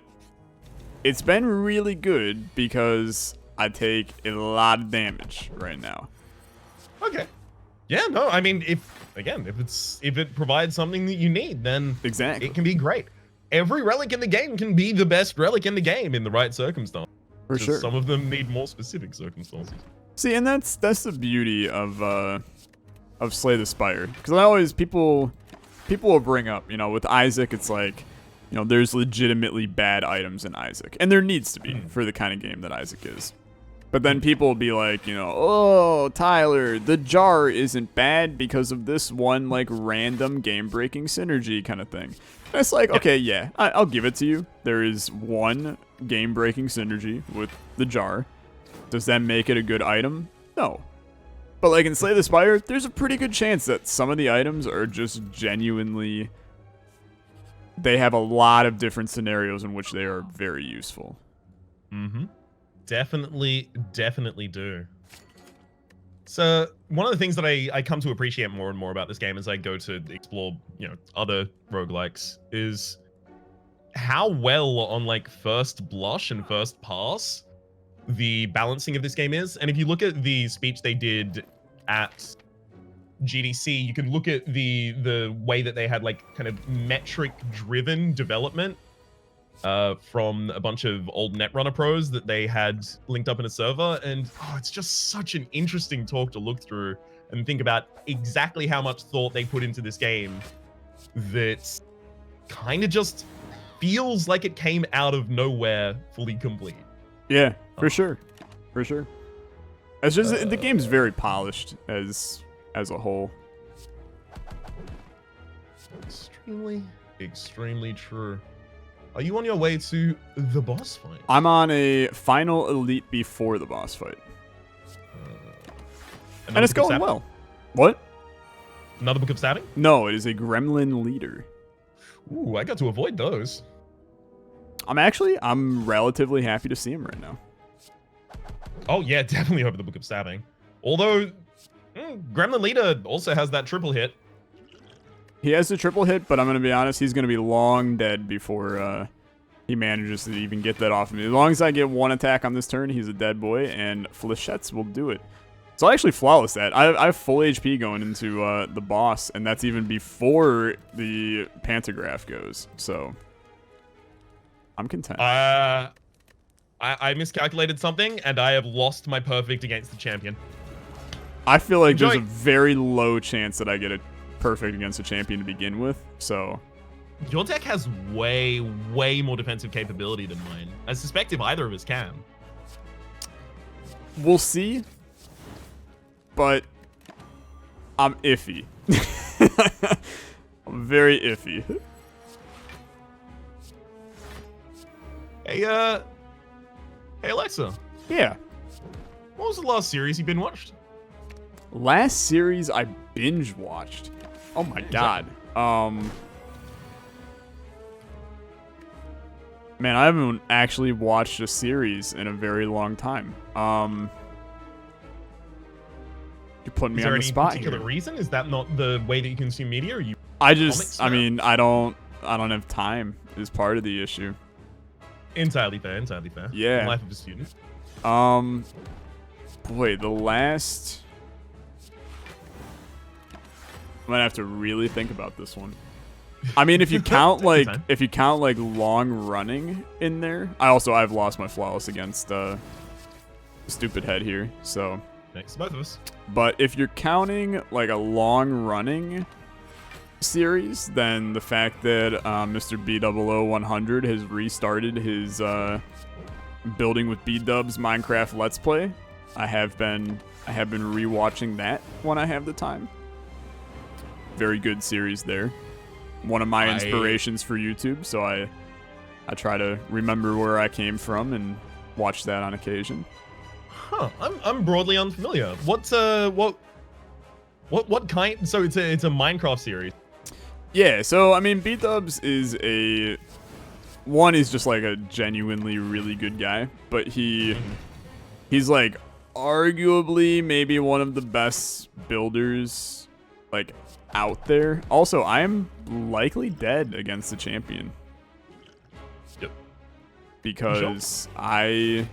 it's been really good because I take a lot of damage right now. Okay. Yeah, no, I mean, if it provides something that you need, then exactly it can be great. Every relic in the game can be the best relic in the game in the right circumstance. For sure. Some of them need more specific circumstances. See, and that's the beauty of Slay the Spire, because I always people will bring up, you know, with Isaac, it's like, you know, there's legitimately bad items in Isaac, and there needs to be for the kind of game that Isaac is. But then people will be like, oh, Tyler, the jar isn't bad because of this one, like, random game-breaking synergy kind of thing. And it's like, okay, yeah, I'll give it to you. There is one game-breaking synergy with the jar. Does that make it a good item? No. But, like, in Slay the Spire, there's a pretty good chance that some of the items are just genuinely... They have a lot of different scenarios in which they are very useful. Mm-hmm. Definitely do. So one of the things that I come to appreciate more and more about this game as I go to explore, other roguelikes is how well on like first blush and first pass the balancing of this game is. And if you look at the speech they did at GDC, you can look at the way that they had like kind of metric driven development from a bunch of old Netrunner pros that they had linked up in a server. And it's just such an interesting talk to look through and think about exactly how much thought they put into this game that kind of just feels like it came out of nowhere fully complete. Yeah, for sure. For sure. It's just, the game's very polished as a whole. Extremely true. Are you on your way to the boss fight? I'm on a final elite before the boss fight. And it's going well. What? Another book of stabbing? No, it is a gremlin leader. Ooh, I got to avoid those. I'm relatively happy to see him right now. Oh yeah, definitely over the book of stabbing. Although, Gremlin Leader also has that triple hit. He has the triple hit, but I'm going to be honest, he's going to be long dead before he manages to even get that off of me. As long as I get one attack on this turn, he's a dead boy, and Flechettes will do it. So I actually flawless that. I have full HP going into the boss, and that's even before the pantograph goes. So I'm content. I miscalculated something, and I have lost my perfect against the champion. I feel like there's a very low chance that I get a perfect against a champion to begin with, so... Your deck has way more defensive capability than mine. I suspect if either of us can. We'll see, but I'm iffy. I'm very iffy. Hey, Alexa. Yeah. What was the last series you've been watched? Last series I binge watched. Oh my god. Man, I haven't actually watched a series in a very long time. You're putting me on the spot. Is there any particular reason? Is that not the way that you consume media? Or you? I don't have time. Is part of the issue. Entirely fair. Yeah. Life of a student. Boy, the last. I'm gonna have to really think about this one. I mean, if you count like long running in there, I've lost my flawless against stupid head here. So thanks to both of us. But if you're counting like a long running series, then the fact that Mr. B000100 has restarted his building with B-dubs Minecraft Let's Play, I have been rewatching that when I have the time. Very good series there. One of my inspirations for YouTube, so I try to remember where I came from and watch that on occasion. Huh? I'm broadly unfamiliar. What kind? So it's a Minecraft series. Yeah. So I mean, B-dubs is he's just like a genuinely really good guy, but he's like arguably maybe one of the best builders like out there. Also, I'm likely dead against the champion. Yep. Because I'm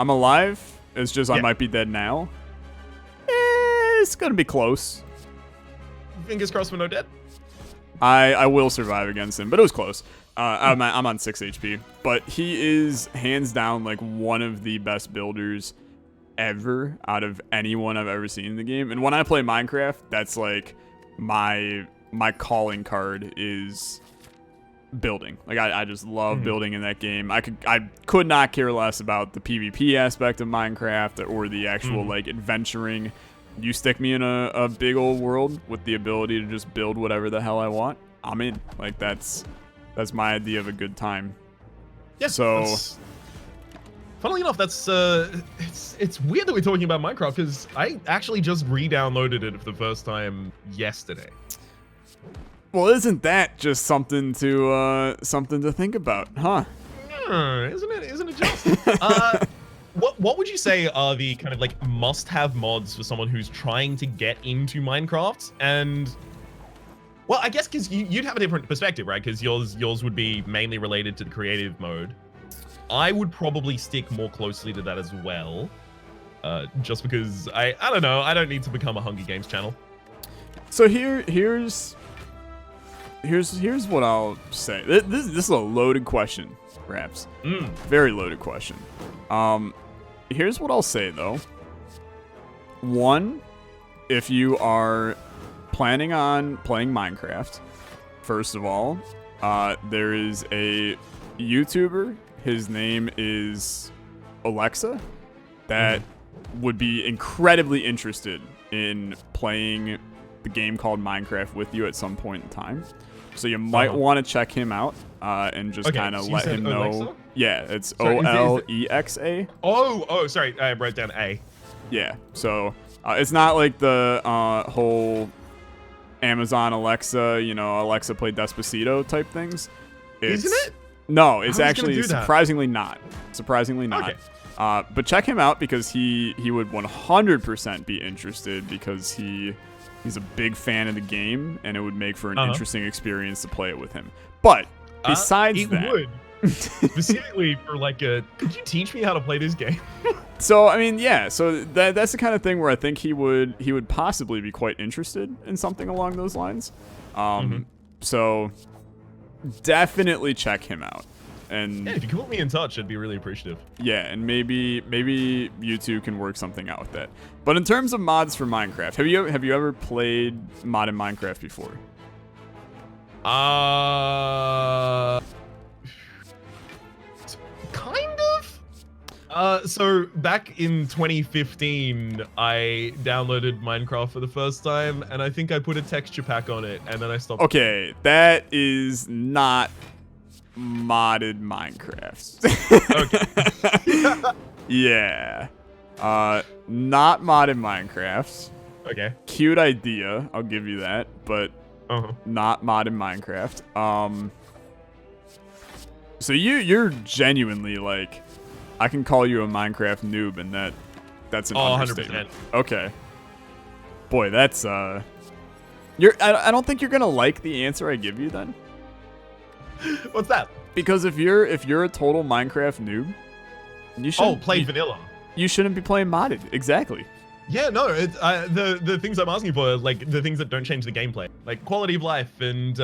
alive. It's just I might be dead now. It's gonna be close. Fingers crossed we're no dead. I will survive against him, but it was close. I'm on 6 HP, but he is hands down like one of the best builders ever out of anyone I've ever seen in the game. And when I play Minecraft, that's like my calling card is building. Like I just love building in that game. I could not care less about the PvP aspect of Minecraft or the actual like adventuring. You stick me in a big old world with the ability to just build whatever the hell I want, I'm in. Like that's my idea of a good time. Yeah. So funnily enough, that's it's weird that we're talking about Minecraft because I actually just re-downloaded it for the first time yesterday. Well, isn't that just something to think about, huh? Isn't it just? What would you say are the kind of like must-have mods for someone who's trying to get into Minecraft? And well, I guess because you'd have a different perspective, right? Because yours would be mainly related to the creative mode. I would probably stick more closely to that as well, just because I don't know. I don't need to become a Hunger Games channel. So here's what I'll say. This is a loaded question, perhaps. Very loaded question. Here's what I'll say, though. One, if you are planning on playing Minecraft, first of all, there is a YouTuber. His name is Olexa that would be incredibly interested in playing the game called Minecraft with you at some point in time. So you might want to check him out and just kind of let him know. Olexa? Yeah, it's Olexa. Oh, sorry. I wrote down A. Yeah, so it's not like the whole Amazon Alexa, Alexa play Despacito type things. Isn't it? No, it's actually surprisingly not. Surprisingly not. Okay. But check him out because he would 100% be interested because he's a big fan of the game and it would make for an interesting experience to play it with him. But besides that, would. Specifically for could you teach me how to play this game? So I mean, yeah. So that's the kind of thing where I think he would possibly be quite interested in something along those lines. So definitely check him out. And yeah, if you could put me in touch, I'd be really appreciative. Yeah, and maybe you two can work something out with that. But in terms of mods for Minecraft, have you ever played modded Minecraft before? Kind of. So back in 2015, I downloaded Minecraft for the first time, and I think I put a texture pack on it, and then I stopped. Okay, that is not modded Minecraft. Okay. Yeah. Not modded Minecraft. Okay. Cute idea, I'll give you that, but not modded Minecraft. So you're genuinely like, I can call you a Minecraft noob, and that's an understatement. 100%. Okay. Boy, that's I don't think you're gonna like the answer I give you then. What's that? Because if you're a total Minecraft noob, you should play vanilla. You shouldn't be playing modded. Exactly. Yeah, no. It's the things I'm asking for are like the things that don't change the gameplay, like quality of life and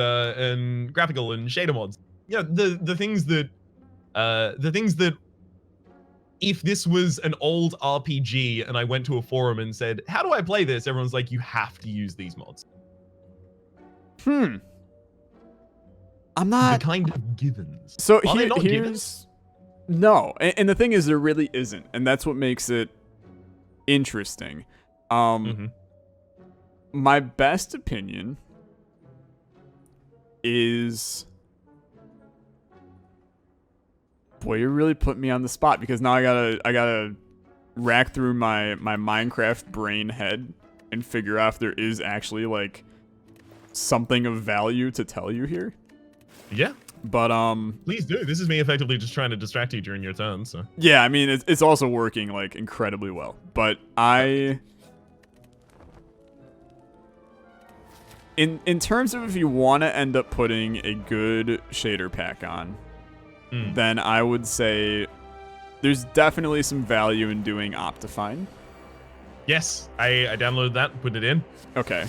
graphical and shader mods. Yeah, the things that if this was an old RPG and I went to a forum and said, "How do I play this?" Everyone's like, "You have to use these mods." I'm not the kind of givens. So Are they not here's givens? No, and the thing is, there really isn't, and that's what makes it interesting. My best opinion is, boy, you're really putting me on the spot because now I gotta rack through my Minecraft brain head and figure out if there is actually like something of value to tell you here. Yeah. But please do. This is me effectively just trying to distract you during your turn. So yeah, I mean it's also working like incredibly well. But in terms of if you want to end up putting a good shader pack on, then I would say there's definitely some value in doing Optifine. Yes, I downloaded that, put it in. Okay.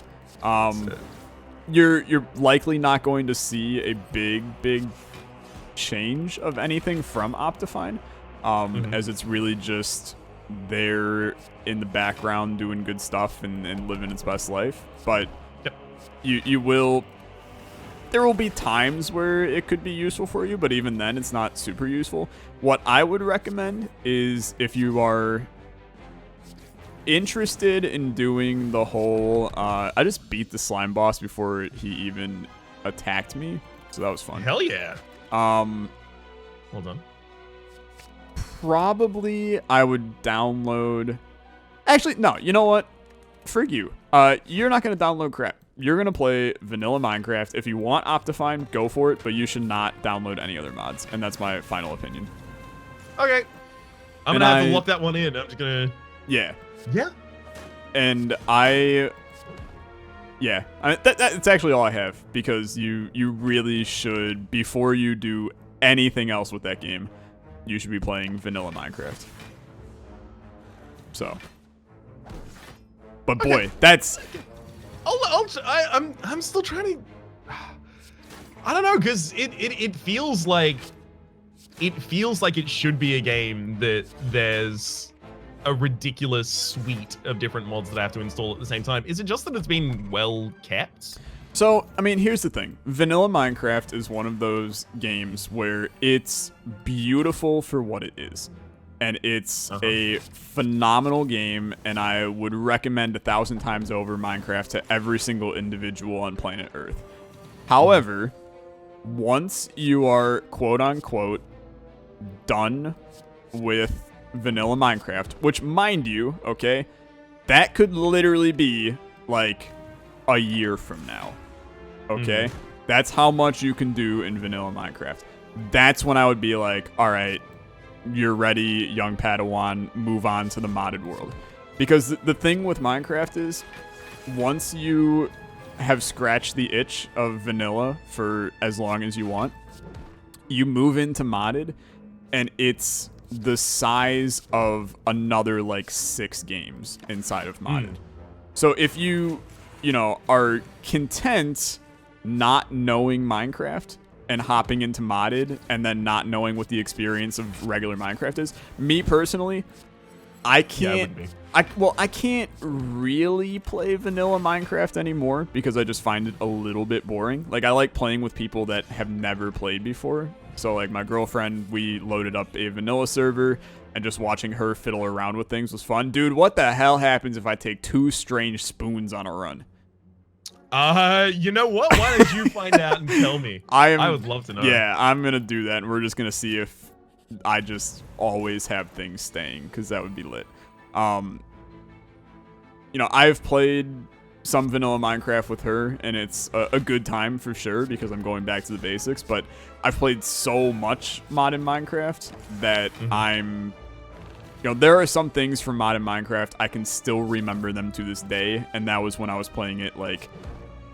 You're likely not going to see a big change of anything from Optifine, as it's really just there in the background doing good stuff and living its best life. But you will there will be times where it could be useful for you, but even then, it's not super useful. What I would recommend is if you are interested in doing the whole... I just beat the slime boss before he even attacked me, so that was fun. Hell yeah. Hold on. Probably I would download... Actually, no, you know what? Frig you. You're not going to download crap. You're going to play vanilla Minecraft. If you want Optifine, go for it, but you should not download any other mods, and that's my final opinion. Okay. I'm going to have to lock that one in. I'm just going to... Yeah. Yeah. And yeah, that's actually all I have, because you really should, before you do anything else with that game, you should be playing vanilla Minecraft. So, but boy, that's... I'm still trying to... I don't know, because it feels like... it should be a game that there's a ridiculous suite of different mods that I have to install at the same time. Is it just that it's been well kept? So, I mean, here's the thing. Vanilla Minecraft is one of those games where it's beautiful for what it is. And it's a phenomenal game, and I would recommend 1,000 times over Minecraft to every single individual on planet Earth. However, once you are quote-unquote done with vanilla Minecraft, which, mind you, okay, that could literally be like a year from now, okay? That's how much you can do in vanilla Minecraft. That's when I would be like, all right, you're ready, young Padawan, move on to the modded world. Because the thing with Minecraft is, once you have scratched the itch of vanilla for as long as you want, you move into modded, and it's the size of another like 6 games inside of modded. So if you are content not knowing Minecraft and hopping into modded and then not knowing what the experience of regular Minecraft is, me personally, I can't I can't really play vanilla Minecraft anymore because I just find it a little bit boring. Like, I like playing with people that have never played before. So, like, my girlfriend, we loaded up a vanilla server, and just watching her fiddle around with things was fun. Dude, what the hell happens if I take 2 strange spoons on a run? You know what? Why don't you find out and tell me? I would love to know. Yeah, I'm going to do that, and we're just going to see if I just always have things staying, because that would be lit. I've played some vanilla Minecraft with her, and it's a good time for sure, because I'm going back to the basics, but I've played so much modded Minecraft that there are some things from modded Minecraft, I can still remember them to this day, and that was when I was playing it, like,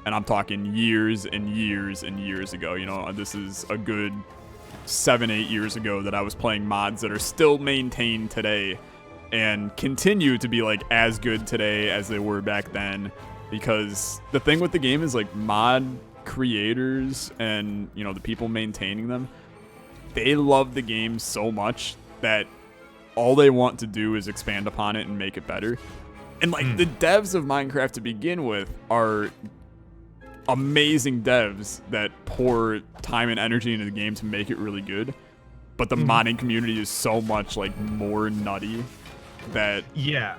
and I'm talking years and years and years ago. This is a good 7-8 years ago that I was playing mods that are still maintained today and continue to be like as good today as they were back then, because the thing with the game is, like, mod creators and the people maintaining them, they love the game so much that all they want to do is expand upon it and make it better. And like the devs of Minecraft to begin with are amazing devs that pour time and energy into the game to make it really good, but the modding community is so much like more nutty that yeah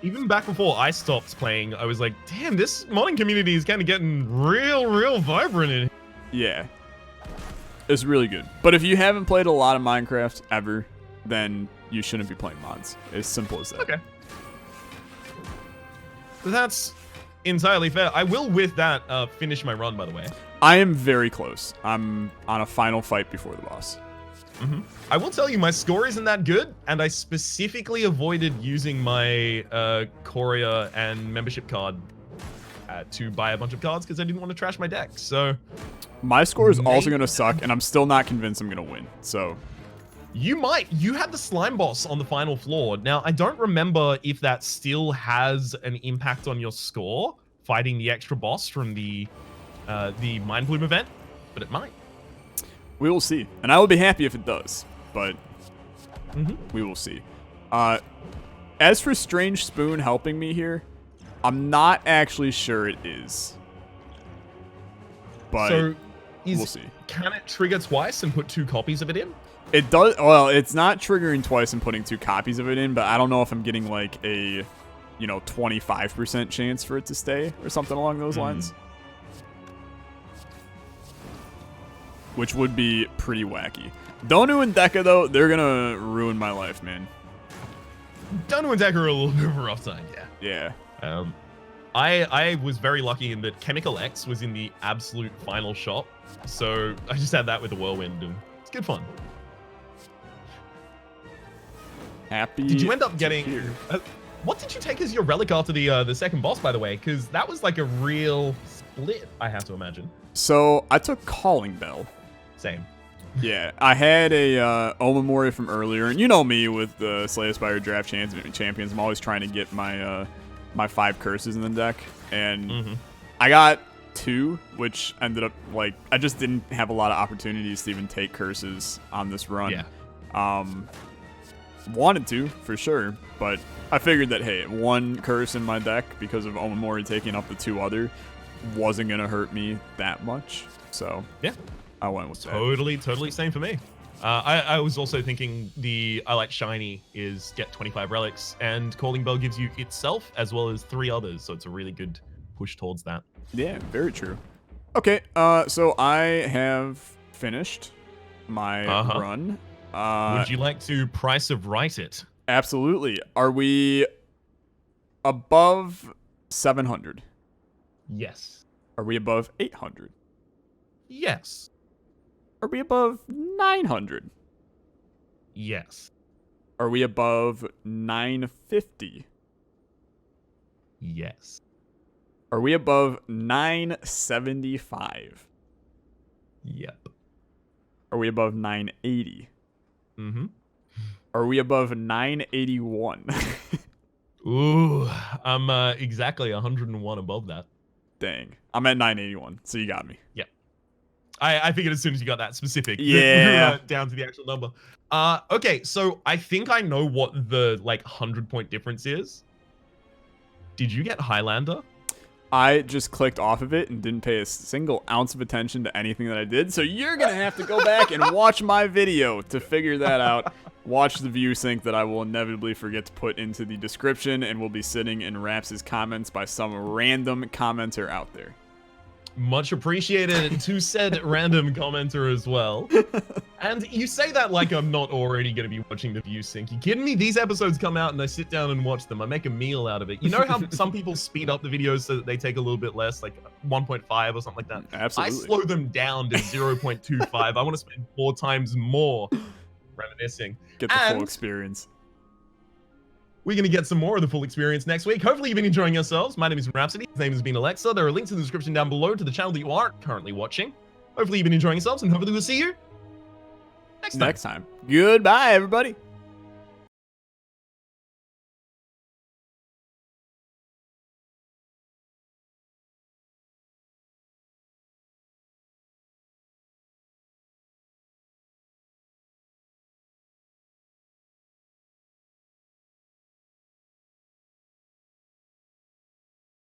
even back before I stopped playing, I was like, damn, this modding community is kind of getting real vibrant in. Yeah, it's really good. But if you haven't played a lot of Minecraft ever, then you shouldn't be playing mods. As simple as that. Okay, that's entirely fair. I will with that finish my run, by the way. I am very close. I'm on a final fight before the boss. I will tell you, my score isn't that good, and I specifically avoided using my Courier and membership card to buy a bunch of cards because I didn't want to trash my deck. So my score is also going to suck, and I'm still not convinced I'm going to win. So you had the slime boss on the final floor. Now, I don't remember if that still has an impact on your score, fighting the extra boss from the Mind Bloom event, but it might. We will see. And I will be happy if it does, but we will see. As for Strange Spoon helping me here, I'm not actually sure it is. but So, we'll see. Can it trigger twice and put 2 copies of it in? It does. Well, it's not triggering twice and putting 2 copies of it in, but I don't know if I'm getting like a, 25% chance for it to stay or something along those lines. Which would be pretty wacky. Donu and Deka, though, they're gonna ruin my life, man. Donu and Deka are a little bit of a rough time, yeah. Yeah. I was very lucky in that Chemical X was in the absolute final shot, so I just had that with the Whirlwind, and it's good fun. Happy. Did you end up getting? What did you take as your relic after the second boss, by the way? Because that was like a real split, I have to imagine. So I took Calling Bell. Same. Yeah, I had a Omamori from earlier, and you know me with the Slay the Spire draft champions. I'm always trying to get my my 5 curses in the deck, and I got 2, which ended up like I just didn't have a lot of opportunities to even take curses on this run. Yeah. Wanted to for sure, but I figured that hey, 1 curse in my deck because of Omamori taking up the 2 other wasn't gonna hurt me that much. So yeah, I went with that. Totally same for me. I was also thinking I like shiny is get 25 relics, and Calling Bell gives you itself as well as 3 others, so it's a really good push towards that. Yeah, very true. Okay, so I have finished my run. Would you like to price of right it? Absolutely. Are we above 700? Yes. Are we above 800? Yes. Are we above 900? Yes. Are we above 950? Yes. Are we above 975? Yep. Are we above 980? Mm-hmm. Are we above 981? Ooh, I'm exactly 101 above that. Dang. I'm at 981, so you got me. Yep. I figured as soon as you got that specific, yeah, down to the actual number. Okay, so I think I know what the 100-point difference is. Did you get Highlander? I just clicked off of it and didn't pay a single ounce of attention to anything that I did. So you're going to have to go back and watch my video to figure that out. Watch the ViewSync that I will inevitably forget to put into the description and will be sitting in Raps' comments by some random commenter out there. Much appreciated to said random commenter as well. And you say that like I'm not already going to be watching the ViewSync. You kidding me? These episodes come out and I sit down and watch them. I make a meal out of it. You know how some people speed up the videos so that they take a little bit less, like 1.5 or something like that? Absolutely. I slow them down to 0.25. I want to spend 4 times more reminiscing. Get the full experience. We're going to get some more of the full experience next week. Hopefully you've been enjoying yourselves. My name is Rhapsody. His name has been Olexa. There are links in the description down below to the channel that you aren't currently watching. Hopefully you've been enjoying yourselves, and hopefully we'll see you next time. Goodbye, everybody.